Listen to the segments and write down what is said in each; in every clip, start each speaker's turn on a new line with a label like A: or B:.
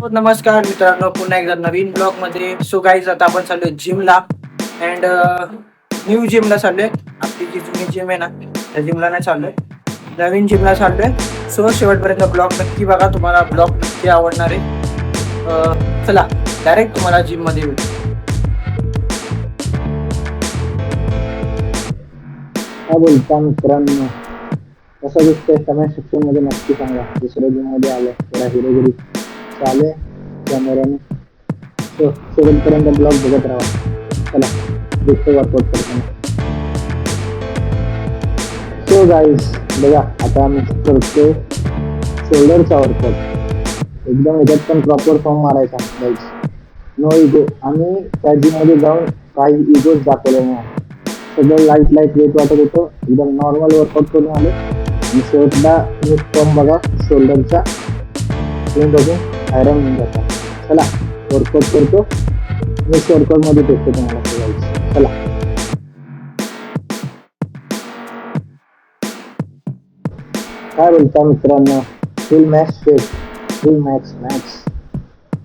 A: नमस्कार मित्रांनो, पुन्हा एकदा नवीन ब्लॉग मध्ये. सो गाईज, आता आपण चाललोय जिमला अँड न्यू जिमला चाललोय. आपली जी जुनी जिम आहे ना, त्या जिमला नाही चाललोय, नवीन जिमला चाललोय. सो शेवटपर्यंत ब्लॉग नक्की बघा, तुम्हाला ब्लॉग नक्की आवडणार आहे. चला डायरेक्ट तुम्हाला जिम मध्ये भेटू.
B: काय बोलता मित्रांनो, कसं दिसतंय कमेंट सेक्शन मध्ये नक्की सांगा. दुसऱ्या जिम मध्ये आलं थोडा हिरोगिरी चालू आहे कॅमेऱ्याने. सो शेवटपर्यंत ब्लॉग बघत राहा. चला दिसतो वर्कआउट करताना. सो गाईज बघा, आता आम्ही करतो शोल्डरचा वर्कआउट. एकदम ह्याच्यात पण प्रॉपर फॉर्म मारायचा गाईज. No ego. आम्ही त्या जिम मध्ये जाऊन काही इगोच दाखवले नाही. सगळं लाईट लाईट वेट वाटत होतं. एकदम नॉर्मल वर्कआउट करून आले आणि शेवटला मी फॉर्म बघा शोल्डरचा, तुम्ही बघून आयरन होऊन जाता. चला वर्कआउट करतो. नेक्स्ट वर्कआउट मध्ये भेटतो तुम्हाला सगळ्यांचं. चला काय बोलता मित्रांनो, फुल मॅक्स फेट, फुल max max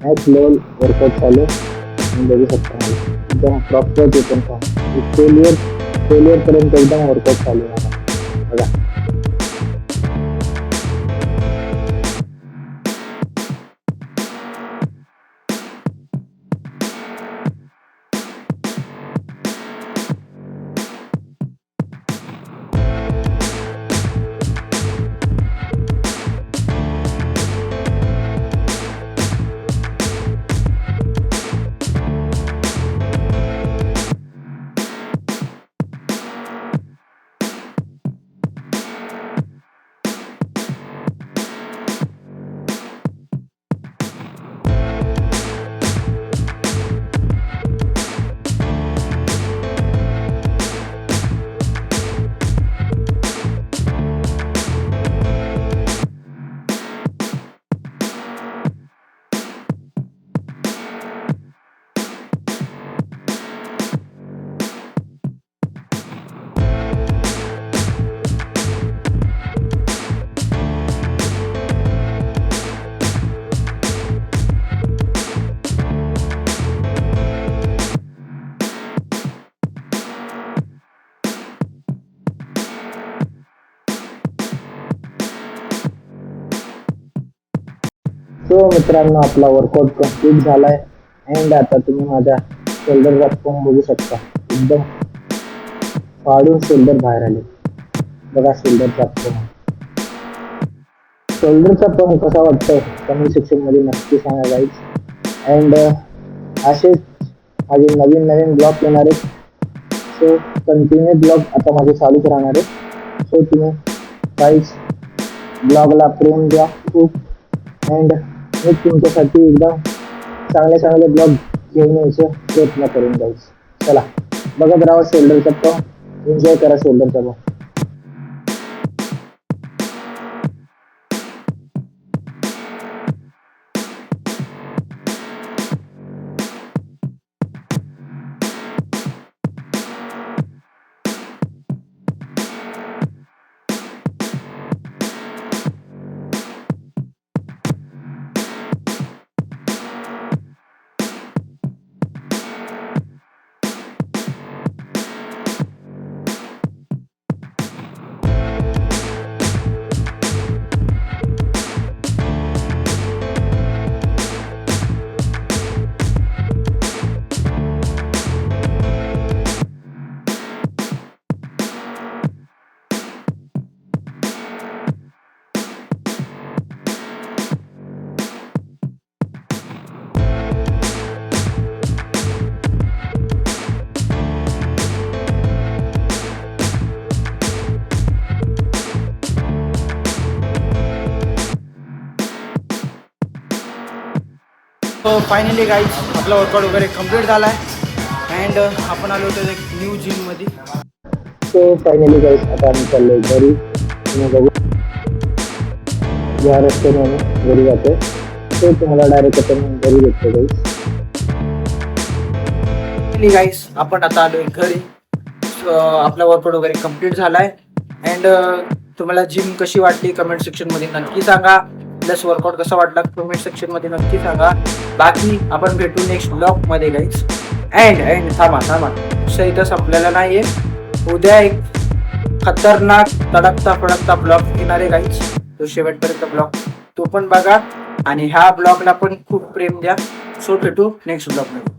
B: max level workout चालू आहे. तुम्ही बघू शकता मला एकदम प्रॉपर ते पण फॉर्म फेलियर पर्यंत एकदम वर्कआउट चालू आहे मला. बघा सो मित्रांनो, आपला वर्कआउट कम्प्लीट झालाय. अँड आता तुम्ही माझ्या शोल्डरचा फॉर्म बघू शकता. एकदम फाडून शोल्डर बाहेर आले. बघा शोल्डरचा फॉर्म. शोल्डरचा फॉर्म कसा वाटतोय कमेंट सेक्शन मध्ये नक्की सांगा गाईज. अँड असेच माझे नवीन नवीन ब्लॉग येणार आहेत. सो कंटिन्यू ब्लॉग आता माझे चालूच राहणार आहे. सो तुम्ही गाईज ब्लॉगला प्रेम द्या खूप. अँड मी तुमच्यासाठी एकदम चांगले चांगले ब्लॉग घेऊन यायचे प्रयत्न करून जाईल. चला बघत राहा शोल्डरचा फॉर्म. एन्जॉय करा शोल्डरचा फॉर्म.
A: फायनली गाईज, आपला वर्कआउट वगैरे कम्प्लीट झाला आहे अँड आपण आलो होतो एक न्यू जिम मध्ये.
B: सो फायनली गाईस, आता आम्ही चाललोय घरी. तुम्ही बघू या रस्त्याने आम्ही घरी जातोय. सो तुम्हाला डायरेक्ट आता मी घरी भेटतो गाईस.
A: फायनली गाईज, आपण आता आलोय घरी. आपला वर्कआउट वगैरे कम्प्लीट झालाय अँड तुम्हाला जिम कशी वाटली कमेंट सेक्शन मध्ये नक्की सांगा. प्लस वर्कआउट कसा वाटला कमेंट सेक्शन मध्ये नक्की सांगा. बाकी आपण भेटू नेक्स्ट ब्लॉग मध्ये गाईज. अँड थांबा इथं संपलेला नाहीये. उद्या एक खतरनाक तडकता ब्लॉग येणार आहे गाईज. तो शेवटपर्यंत ब्लॉग तो पण बघा आणि ह्या ब्लॉगला पण खूप प्रेम द्या. सो भेटू नेक्स्ट ब्लॉग मध्ये.